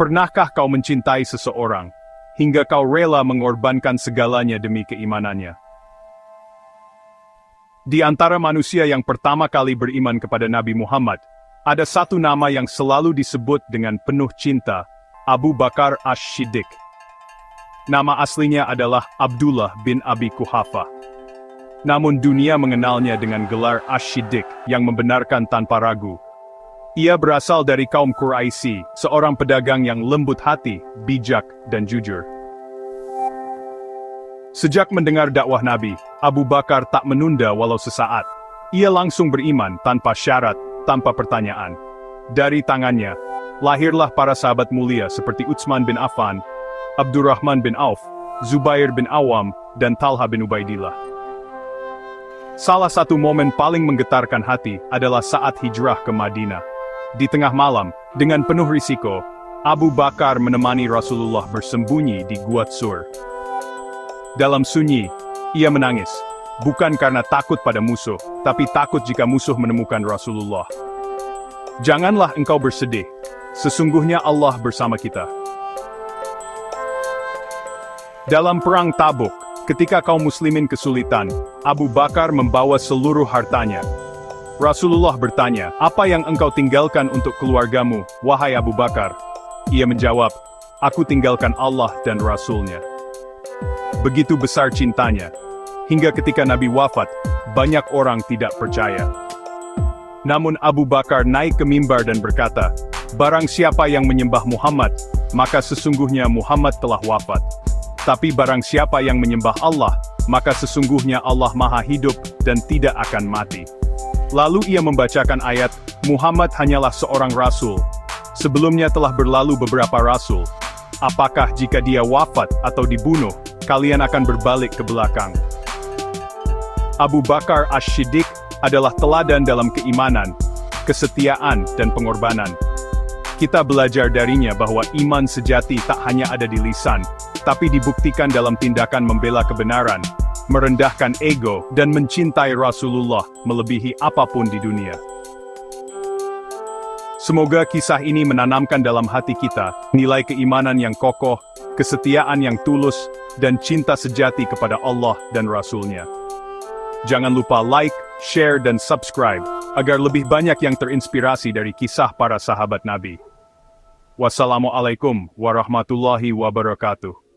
Pernahkah kau mencintai seseorang, hingga kau rela mengorbankan segalanya demi keimanannya? Di antara manusia yang pertama kali beriman kepada Nabi Muhammad, ada satu nama yang selalu disebut dengan penuh cinta, Abu Bakar Ash-Shiddiq. Nama aslinya adalah Abdullah bin Abi Quhafa. Namun dunia mengenalnya dengan gelar Ash-Shiddiq yang membenarkan tanpa ragu. Ia berasal dari kaum Quraisy, seorang pedagang yang lembut hati, bijak, dan jujur. Sejak mendengar dakwah Nabi, Abu Bakar tak menunda walau sesaat. Ia langsung beriman tanpa syarat, tanpa pertanyaan. Dari tangannya, lahirlah para sahabat mulia seperti Utsman bin Affan, Abdurrahman bin Auf, Zubair bin Awam, dan Talha bin Ubaidillah. Salah satu momen paling menggetarkan hati adalah saat hijrah ke Madinah. Di tengah malam, dengan penuh risiko, Abu Bakar menemani Rasulullah bersembunyi di Gua Tsur. Dalam sunyi, ia menangis. Bukan karena takut pada musuh, tapi takut jika musuh menemukan Rasulullah. Janganlah engkau bersedih. Sesungguhnya Allah bersama kita. Dalam perang Tabuk, ketika kaum muslimin kesulitan, Abu Bakar membawa seluruh hartanya. Rasulullah bertanya, "Apa yang engkau tinggalkan untuk keluargamu, wahai Abu Bakar?" Ia menjawab, "Aku tinggalkan Allah dan Rasul-Nya." Begitu besar cintanya, hingga ketika Nabi wafat, banyak orang tidak percaya. Namun Abu Bakar naik ke mimbar dan berkata, "Barang siapa yang menyembah Muhammad, maka sesungguhnya Muhammad telah wafat. Tapi barang siapa yang menyembah Allah, maka sesungguhnya Allah Maha Hidup dan tidak akan mati." Lalu ia membacakan ayat, "Muhammad hanyalah seorang rasul. Sebelumnya telah berlalu beberapa rasul. Apakah jika dia wafat atau dibunuh, kalian akan berbalik ke belakang?" Abu Bakar Ash-Shiddiq adalah teladan dalam keimanan, kesetiaan, dan pengorbanan. Kita belajar darinya bahwa iman sejati tak hanya ada di lisan, tapi dibuktikan dalam tindakan membela kebenaran, merendahkan ego, dan mencintai Rasulullah melebihi apapun di dunia. Semoga kisah ini menanamkan dalam hati kita nilai keimanan yang kokoh, kesetiaan yang tulus, dan cinta sejati kepada Allah dan Rasul-Nya. Jangan lupa like, share, dan subscribe, agar lebih banyak yang terinspirasi dari kisah para sahabat Nabi. Wassalamualaikum warahmatullahi wabarakatuh.